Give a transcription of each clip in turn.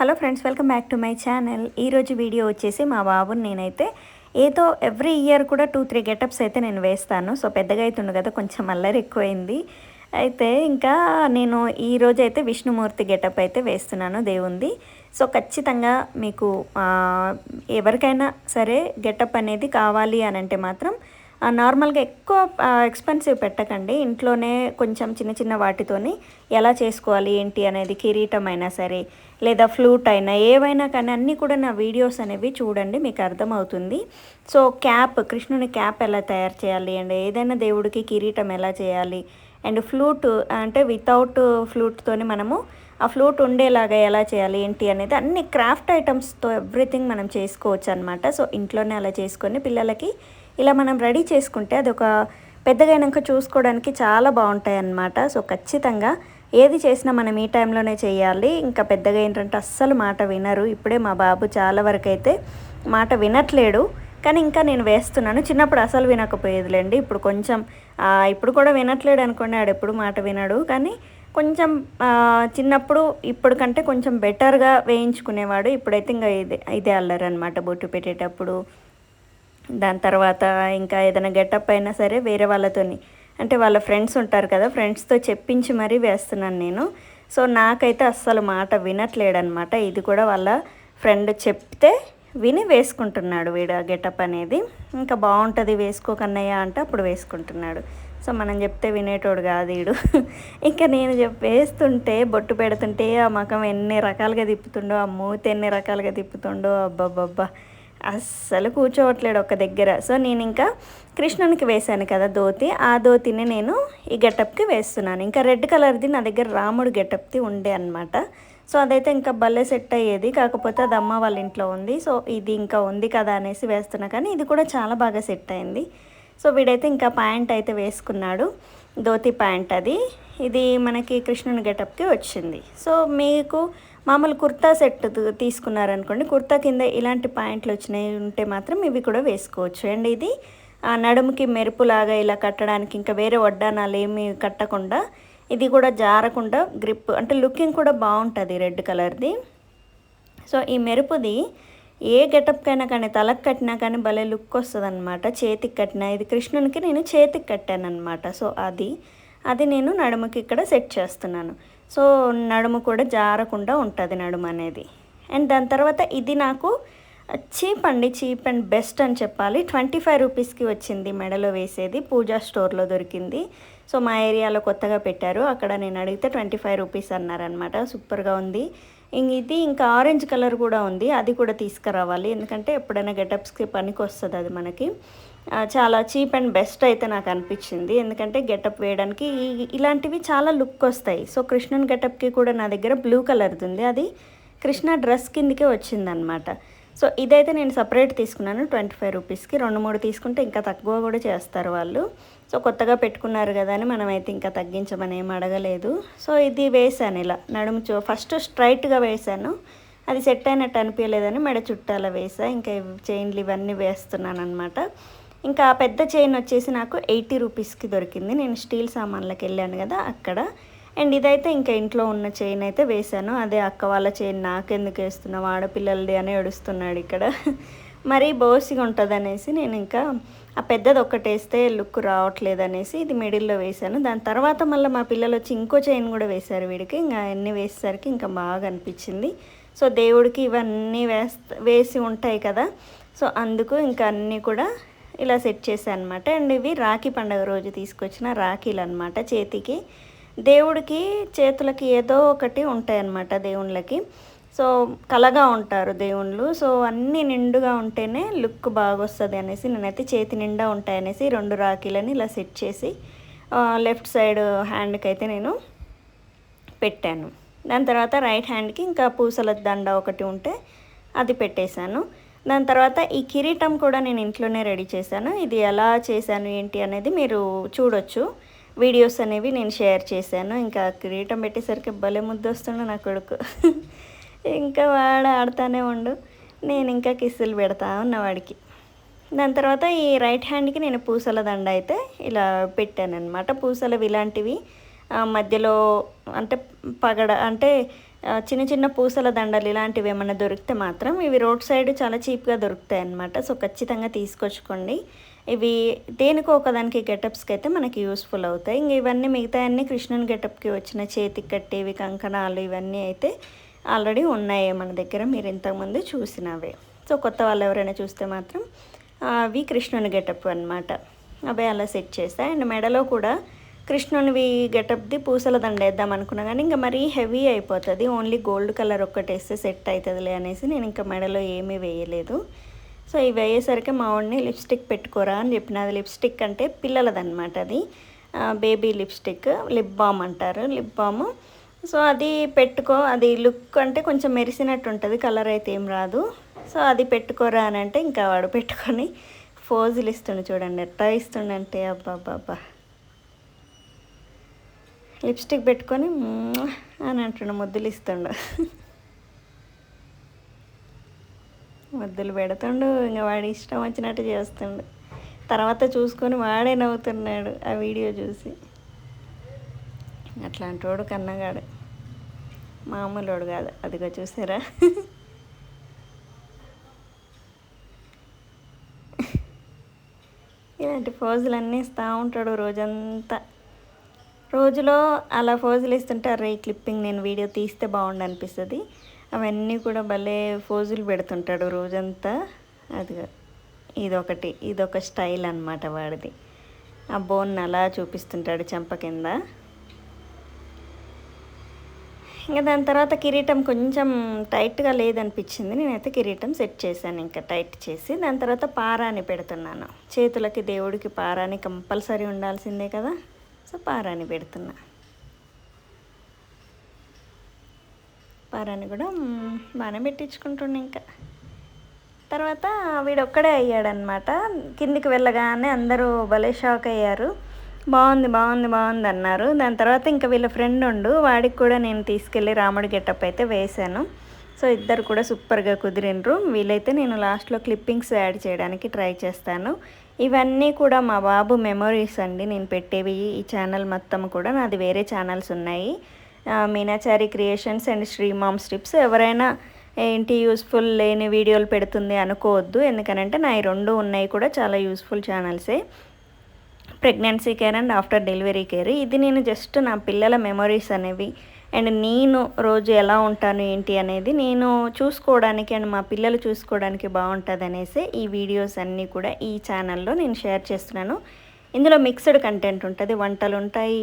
Hello friends, welcome back to my channel. ఈరోజు video వచ్చేసి మా బాబుని నేనైతే ఏదో ఎవ్రీ ఇయర్ కూడా 2-3 గెటప్స్ అయితే నేను వేస్తాను. సో పెద్దగా అవుతుండు కదా, కొంచెం అల్లరి ఎక్కువైంది. అయితే ఇంకా నేను ఈరోజు అయితే విష్ణుమూర్తి గెటప్ అయితే వేస్తున్నాను దేవుంది. సో ఖచ్చితంగా మీకు ఎవరికైనా సరే గెటప్ అనేది కావాలి అని అంటే మాత్రం నార్మల్గా ఎక్కువ ఎక్స్పెన్సివ్ పెట్టకండి. ఇంట్లోనే కొంచెం చిన్న చిన్న వాటితోని ఎలా చేసుకోవాలి ఏంటి అనేది, కిరీటం అయినా సరే లేదా ఫ్లూట్ అయినా ఏవైనా కానీ అన్నీ కూడా నా వీడియోస్ అనేవి చూడండి, మీకు అర్థమవుతుంది. సో క్యాప్, కృష్ణుని క్యాప్ ఎలా తయారు చేయాలి అండ్ ఏదైనా దేవుడికి కిరీటం ఎలా చేయాలి అండ్ ఫ్లూట్ అంటే వితౌట్ ఫ్లూట్తోని మనము ఆ ఫ్లూట్ ఉండేలాగా ఎలా చేయాలి ఏంటి అనేది అన్ని క్రాఫ్ట్ ఐటమ్స్తో ఎవ్రీథింగ్ మనం చేసుకోవచ్చు అనమాట. సో ఇంట్లోనే అలా చేసుకొని పిల్లలకి ఇలా మనం రెడీ చేసుకుంటే అది ఒక పెద్దగా అయినాక చూసుకోవడానికి చాలా బాగుంటాయి అన్నమాట. సో ఖచ్చితంగా ఏది చేసినా మనం ఈ టైంలోనే చేయాలి. ఇంకా పెద్దగా ఏంటంటే అస్సలు మాట వినరు. ఇప్పుడే మా బాబు చాలా వరకు అయితే మాట వినట్లేడు, కానీ ఇంకా నేను వేస్తున్నాను. చిన్నప్పుడు అసలు వినకపోయేదిలేండి, ఇప్పుడు కొంచెం ఇప్పుడు కూడా వినట్లేడు అనుకోండి, ఆడెప్పుడు మాట వినడు. కానీ కొంచెం చిన్నప్పుడు ఇప్పుడు కంటే కొంచెం బెటర్గా వేయించుకునేవాడు. ఇప్పుడైతే ఇంకా ఇదే అల్లరి అనమాట, బొట్టు పెట్టేటప్పుడు. దాని తర్వాత ఇంకా ఏదైనా గెటప్ అయినా సరే వేరే వాళ్ళతోని, అంటే వాళ్ళ ఫ్రెండ్స్ ఉంటారు కదా, ఫ్రెండ్స్తో చెప్పించి మరీ వేస్తున్నాను నేను. సో నాకైతే అస్సలు మాట వినట్లేడనమాట. ఇది కూడా వాళ్ళ ఫ్రెండ్ చెప్తే విని వేసుకుంటున్నాడు వీడు గెటప్ అనేది. ఇంకా బాగుంటుంది వేసుకోకన్నయ్య అంటే అప్పుడు వేసుకుంటున్నాడు. సో మనం చెప్తే వినేటోడు కాదు వీడు. ఇంకా నేను వేస్తుంటే బొట్టు పెడుతుంటే ఆ ముఖం ఎన్ని రకాలుగా తిప్పుతుండో, ఆ మూతి ఎన్ని రకాలుగా తిప్పుతుండో, అబ్బబ్బబ్బా అస్సలు కూర్చోవట్లేడు ఒక దగ్గర. సో నేను ఇంకా కృష్ణునికి వేశాను కదా ధోతి, ఆ ధోతిని నేను ఈ గెటప్కి వేస్తున్నాను. ఇంకా రెడ్ కలర్ది నా దగ్గర రాముడు గెటప్ది ఉండే అనమాట. సో అదైతే ఇంకా భలే సెట్ అయ్యేది, కాకపోతే అది అమ్మ వాళ్ళ ఇంట్లో ఉంది. సో ఇది ఇంకా ఉంది కదా అనేసి వేస్తున్నా, కానీ ఇది కూడా చాలా బాగా సెట్ అయింది. సో వీడైతే ఇంకా ప్యాంట్ అయితే వేసుకున్నాడు, ధోతి ప్యాంట్ అది. ఇది మనకి కృష్ణుని గెటప్కి వచ్చింది. సో మీకు మామూలు కుర్తా సెట్ తీసుకున్నారనుకోండి, కుర్తా కింద ఇలాంటి ప్యాంట్లు వచ్చినాయి ఉంటే మాత్రం ఇవి కూడా వేసుకోవచ్చు. అండ్ ఇది నడుముకి మెరుపులాగా ఇలా కట్టడానికి, ఇంకా వేరే వడ్డానాలు ఏమి కట్టకుండా, ఇది కూడా జారకుండా గ్రిప్ అంటే లుకింగ్ కూడా బాగుంటుంది రెడ్ కలర్ది. సో ఈ మెరుపుది ఏ గెటప్కైనా కానీ, తలకు కట్టినా కానీ భలే లుక్ వస్తుంది అనమాట. చేతికి కట్టినా, ఇది కృష్ణునికి నేను చేతికి కట్టాను అనమాట. సో అది నేను నడుముకి ఇక్కడ సెట్ చేస్తున్నాను. సో నడుము కూడా జారకుండా ఉంటుంది నడుము అనేది. అండ్ దాని తర్వాత ఇది నాకు చీప్ అండ్ బెస్ట్ అని చెప్పాలి. 25 రూపీస్కి వచ్చింది మెడలో వేసేది, పూజా స్టోర్లో దొరికింది. సో మా ఏరియాలో కొత్తగా పెట్టారు, అక్కడ నేను అడిగితే 25 రూపీస్ అన్నారనమాట. సూపర్గా ఉంది. ఇది ఇంకా ఆరెంజ్ కలర్ కూడా ఉంది, అది కూడా తీసుకురావాలి, ఎందుకంటే ఎప్పుడైనా గెటప్స్కి పనికి వస్తుంది అది మనకి. చాలా చీప్ అండ్ బెస్ట్ అయితే నాకు అనిపించింది, ఎందుకంటే గెటప్ వేయడానికి ఇలాంటివి చాలా లుక్ వస్తాయి. సో కృష్ణుని గెటప్కి కూడా నా దగ్గర బ్లూ కలర్ది ఉంది, అది కృష్ణ డ్రెస్ కిందకే వచ్చిందనమాట. సో ఇదైతే నేను సపరేట్ తీసుకున్నాను 25 రూపీస్కి. 2-3 తీసుకుంటే ఇంకా తక్కువ కూడా చేస్తారు వాళ్ళు. సో కొత్తగా పెట్టుకున్నారు కదా అని మనమైతే ఇంకా తగ్గించమని ఏం అడగలేదు. సో ఇది వేసాను ఇలా నడుము ఫస్ట్ స్ట్రైట్గా వేసాను, అది సెట్ అయినట్టు అనిపించలేదని మెడ చుట్టాల వేసా. ఇంకా చైన్లు ఇవన్నీ వేస్తున్నాను అనమాట. ఇంకా పెద్ద చైన్ వచ్చేసి నాకు 80 రూపీస్కి దొరికింది, నేను స్టీల్ సామాన్లకు వెళ్ళాను కదా అక్కడ. అండ్ ఇదైతే ఇంకా ఇంట్లో ఉన్న చైన్ అయితే వేశాను, అదే అక్క వాళ్ళ చైన్ నాకెందుకు వేస్తున్నావు, ఆడపిల్లలది అని ఏడుస్తున్నాడు ఇక్కడ. మరీ బోసిగా ఉంటుంది అనేసి నేను ఇంకా ఆ పెద్దది ఒక్కటి వేస్తే లుక్ రావట్లేదు అనేసి ఇది మిడిల్లో వేశాను. దాని తర్వాత మళ్ళీ మా పిల్లలు వచ్చి ఇంకో చైన్ కూడా వేశారు వీడికి. ఇంకా అన్నీ వేసేసరికి ఇంకా బాగా అనిపించింది. సో దేవుడికి ఇవన్నీ వేసి ఉంటాయి కదా, సో అందుకు ఇంకా అన్నీ కూడా ఇలా సెట్ చేశాను అనమాట. అండ్ ఇవి రాఖీ పండుగ రోజు తీసుకొచ్చిన రాఖీలు అనమాట. చేతికి దేవుడికి చేతులకి ఏదో ఒకటి ఉంటాయన్నమాట దేవుళ్ళకి. సో కలగా ఉంటారు దేవుళ్ళు. సో అన్నీ నిండుగా ఉంటేనే లుక్ బాగా వస్తుంది అనేసి నేనైతే చేతి నిండా ఉంటాయనేసి 2 రాఖీలని ఇలా సెట్ చేసి లెఫ్ట్ సైడ్ హ్యాండ్కి అయితే నేను పెట్టాను. దాని తర్వాత రైట్ హ్యాండ్కి ఇంకా పూసల దండ ఒకటి ఉంటే అది పెట్టేశాను. దాని తర్వాత ఈ కిరీటం కూడా నేను ఇంట్లోనే రెడీ చేశాను. ఇది ఎలా చేశాను ఏంటి అనేది మీరు చూడొచ్చు, వీడియోస్ అనేవి నేను షేర్ చేశాను. ఇంకా కిరీటం పెట్టేసరికి భలే ముద్దు వస్తుండు నా కొడుకు. ఇంకా వాడు ఆడుతూనే ఉండు, నేను ఇంకా కిస్సులు పెడతా ఉన్నవాడికి. దాని తర్వాత ఈ రైట్ హ్యాండ్కి నేను పూసల దండ అయితే ఇలా పెట్టాను అనమాట. పూసలవి ఇలాంటివి మధ్యలో అంటే పగడ అంటే చిన్న చిన్న పూసల దండలు ఇలాంటివి ఏమైనా దొరికితే మాత్రం ఇవి రోడ్ సైడ్ చాలా చీప్గా దొరుకుతాయి అన్నమాట. సో ఖచ్చితంగా తీసుకొచ్చుకోండి. ఇవి దేనికో ఒకదానికి గెటప్స్కి అయితే మనకి యూస్ఫుల్ అవుతాయి. ఇంక ఇవన్నీ మిగతా అన్నీ కృష్ణుని గెటప్కి వచ్చిన చేతికి కట్టేవి కంకణాలు ఇవన్నీ అయితే ఆల్రెడీ ఉన్నాయి మన దగ్గర, మీరు ఇంతకుముందు చూసినవే. సో కొత్త వాళ్ళు ఎవరైనా చూస్తే మాత్రం అవి కృష్ణుని గెటప్ అనమాట. అవి అలా సెట్ చేస్తాయి. అండ్ మెడలో కూడా కృష్ణునివి గెటప్ది పూసల దండ వేద్దాం అనుకున్నా కానీ ఇంకా మరీ హెవీ అయిపోతుంది. ఓన్లీ గోల్డ్ కలర్ ఒక్కటేస్తే సెట్ అవుతుందిలే అనేసి నేను ఇంకా మెడలో ఏమీ వేయలేదు. సో ఇవి వేయేసరికి మా వాడిని లిప్స్టిక్ పెట్టుకోరా అని చెప్పిన. అది లిప్స్టిక్ అంటే పిల్లలదనమాట, అది బేబీ లిప్స్టిక్, లిప్ బామ్ అంటారు, లిప్ బామ్. సో అది పెట్టుకో, అది లుక్ అంటే కొంచెం మెరిసినట్టు ఉంటుంది, కలర్ అయితే ఏం రాదు. సో అది పెట్టుకోరా అని అంటే ఇంకా వాడు పెట్టుకొని ఫోజులు ఇస్తుండు. చూడండి ఎట్లా ఇస్తుండంటే అబ్బాబ్బాబ్బా, లిప్స్టిక్ పెట్టుకొని అని అంటుండు, ముద్దులు ఇస్తుండు, ముద్దులు పెడుతుండు. ఇంకా వాడి ఇష్టం వచ్చినట్టు చేస్తుండు. తర్వాత చూసుకొని వాడే నవ్వుతున్నాడు ఆ వీడియో చూసి. అట్లాంటి వాడు కన్నగాడు, మామూలుడు కాదు. అదిగో చూసారా, ఇలాంటి ఫోజులన్నీ ఇస్తూ ఉంటాడు రోజంతా. రోజులో అలా ఫోజులు ఇస్తుంటే అరే ఈ క్లిప్పింగ్ నేను వీడియో తీస్తే బాగుండు అనిపిస్తుంది. అవన్నీ కూడా భలే ఫోజులు పెడుతుంటాడు రోజంతా. అదిగా ఇదొక స్టైల్ అనమాట వాడిది. ఆ బోన్ అలా చూపిస్తుంటాడు చెంప కింద. ఇంకా దాని తర్వాత కిరీటం కొంచెం టైట్గా లేదనిపించింది, నేనైతే కిరీటం సెట్ చేశాను ఇంకా టైట్ చేసి. దాని తర్వాత పారాని పెడుతున్నాను. చేతులకి దేవుడికి పారాని కంపల్సరీ ఉండాల్సిందే కదా. సో పారాని పెడుతున్నా. పారాని కూడా బాగానే పెట్టించుకుంటుండే. ఇంకా తర్వాత వీడొక్కడే అయ్యాడనమాట. కిందికి వెళ్ళగానే అందరూ భలే షాక్ అయ్యారు. బాగుంది బాగుంది బాగుంది అన్నారు. దాని తర్వాత ఇంకా వీళ్ళ ఫ్రెండ్ ఉండు, వాడికి కూడా నేను తీసుకెళ్ళి రాముడి గెటప్ అయితే వేశాను. సో ఇద్దరు కూడా సూపర్గా కుదిరినరు. వీలైతే నేను లాస్ట్లో క్లిప్పింగ్స్ యాడ్ చేయడానికి ట్రై చేస్తాను. ఇవన్నీ కూడా మా బాబు మెమొరీస్ అండి నేను పెట్టేవి. ఈ ఛానల్ మొత్తం కూడా నాది, వేరే ఛానల్స్ ఉన్నాయి, Meenachari creations and Sri moms tips. ఎవరైనా ఏంటి యూస్ఫుల్ లేని వీడియోలు పెడుతుంది అనుకోవద్దు, ఎందుకనంటే నా ఈ రెండు ఉన్నాయి కూడా చాలా యూస్ఫుల్ ఛానల్సే. Pregnancy care and after delivery care. ఇది నేను జస్ట్ నా పిల్లల మెమొరీస్ అనేవి అండ్ నేను రోజు ఎలా ఉంటాను ఏంటి అనేది నేను చూసుకోవడానికి అండ్ మా పిల్లలు చూసుకోవడానికి బాగుంటుంది అనేసి ఈ వీడియోస్ అన్నీ కూడా ఈ ఛానల్లో నేను షేర్ చేస్తున్నాను. ఇందులో మిక్స్డ్ కంటెంట్ ఉంటుంది, వంటలు ఉంటాయి,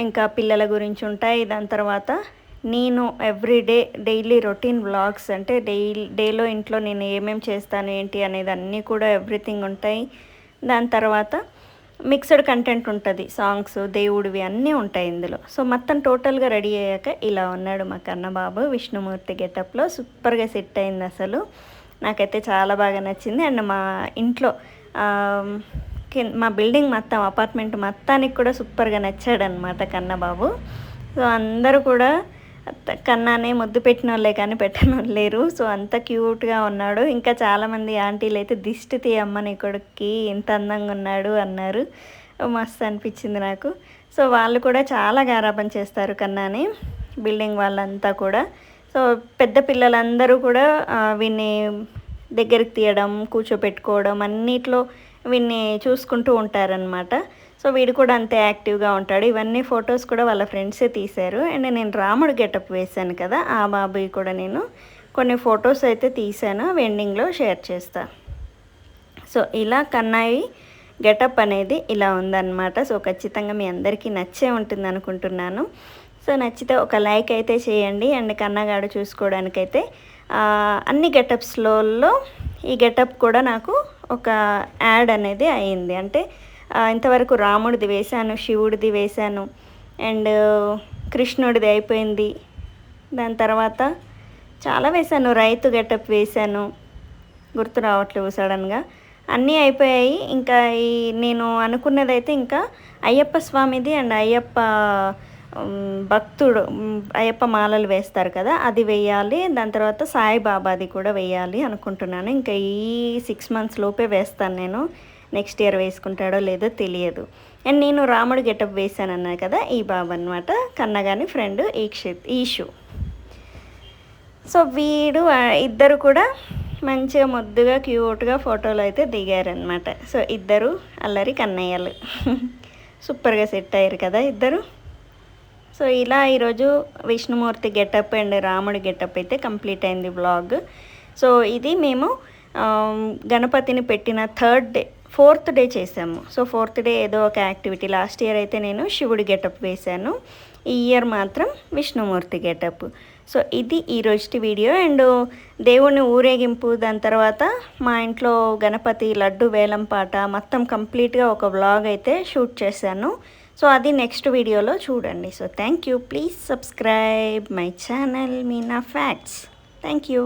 ఇంకా పిల్లల గురించి ఉంటాయి. దాని తర్వాత నేను ఎవ్రీడే డైలీ రొటీన్ వ్లాగ్స్, అంటే డేలో ఇంట్లో నేను ఏమేమి చేస్తాను ఏంటి అనేది అన్నీ కూడా ఎవ్రీథింగ్ ఉంటాయి. దాని తర్వాత మిక్స్డ్ కంటెంట్ ఉంటుంది, సాంగ్స్, దేవుడివి అన్నీ ఉంటాయి ఇందులో. సో మొత్తం టోటల్గా రెడీ అయ్యాక ఇలా ఉన్నాడు మా కన్నబాబు విష్ణుమూర్తి గెటప్లో. సూపర్గా సెట్ అయింది అసలు, నాకైతే చాలా బాగా నచ్చింది. అండ్ మా ఇంట్లో మా బిల్డింగ్ మొత్తం, అపార్ట్మెంట్ మొత్తానికి కూడా సూపర్గా నచ్చాడనమాట కన్నబాబు. సో అందరూ కూడా కన్నానే ముద్దు పెట్టిన వాళ్ళే కానీ పెట్టిన వాళ్ళు లేరు. సో అంత క్యూట్గా ఉన్నాడు. ఇంకా చాలామంది ఆంటీలు అయితే దిష్టి తీయమ్మ నీ కొడుక్కి ఇంత అందంగా ఉన్నాడు అన్నారు. మస్తు అనిపించింది నాకు. సో వాళ్ళు కూడా చాలా గారాబం చేస్తారు కన్నాని, బిల్డింగ్ వాళ్ళంతా కూడా. సో పెద్ద పిల్లలందరూ కూడా వీన్ని దగ్గరికి తీయడం, కూర్చోపెట్టుకోవడం అన్నిట్లో వీన్ని చూసుకుంటూ ఉంటారనమాట. సో వీడు కూడా అంతే యాక్టివ్గా ఉంటాడు. ఇవన్నీ ఫొటోస్ కూడా వాళ్ళ ఫ్రెండ్సే తీశారు. అండ్ నేను రాముడు గెటప్ వేశాను కదా, ఆ బాబుకి కూడా నేను కొన్ని ఫొటోస్ అయితే తీశాను, వెండింగ్లో షేర్ చేస్తాను. సో ఇలా కన్నాయి గెటప్ అనేది ఇలా ఉందన్నమాట. సో ఖచ్చితంగా మీ అందరికీ నచ్చే ఉంటుంది అనుకుంటున్నాను. సో నచ్చితే ఒక లైక్ అయితే చేయండి. అండ్ కన్నగాడు చూసుకోవడానికైతే అన్ని గెటప్స్లో ఈ గెటప్ కూడా నాకు ఒక యాడ్ అనేది అయింది. అంటే ఇంతవరకు రాముడిది వేశాను, శివుడిది వేశాను, అండ్ కృష్ణుడిది అయిపోయింది. దాని తర్వాత చాలా వేశాను, రైతు గెటప్ వేశాను, గుర్తు రావట్లేవు సడన్గా, అన్నీ అయిపోయాయి. ఇంకా ఈ నేను అనుకున్నదైతే ఇంకా అయ్యప్ప స్వామిది అండ్ అయ్యప్ప భక్తుడు, అయ్యప్ప మాలలు వేస్తారు కదా, అది వేయాలి. దాని తర్వాత సాయిబాబాది కూడా వేయాలి అనుకుంటున్నాను. ఇంకా ఈ 6 months లోపే వేస్తాను నేను. నెక్స్ట్ ఇయర్ వేసుకుంటాడో లేదో తెలియదు. అండ్ నేను రాముడు గెటప్ వేసాను అన్నా కదా, ఈ బాబు అనమాట, కన్నగాని ఫ్రెండ్ ఈషు. సో వీడు ఇద్దరు కూడా మంచిగా ముద్దుగా క్యూట్గా ఫోటోలు అయితే దిగారనమాట. సో ఇద్దరు అల్లరి కన్నయ్యలు సూపర్గా సెట్ అయ్యారు కదా ఇద్దరు. సో ఇలా ఈరోజు విష్ణుమూర్తి గెటప్ అండ్ రాముడి గెటప్ అయితే కంప్లీట్ అయింది వ్లాగ్. సో ఇది మేము గణపతిని పెట్టిన ఫోర్త్ డే చేసాము. సో ఫోర్త్ డే ఏదో ఒక యాక్టివిటీ. లాస్ట్ ఇయర్ అయితే నేను శివుడి గెటప్ వేశాను, ఈ ఇయర్ మాత్రం విష్ణుమూర్తి గెటప్. సో ఇది ఈరోజు వీడియో. అండ్ దేవుని ఊరేగింపు, దాని తర్వాత మా ఇంట్లో గణపతి లడ్డు వేలం పాట మొత్తం కంప్లీట్గా ఒక వ్లాగ్ అయితే షూట్ చేశాను. సో అది నెక్స్ట్ వీడియోలో చూడండి. So thank you. Please subscribe my channel Meena facts. Thank you.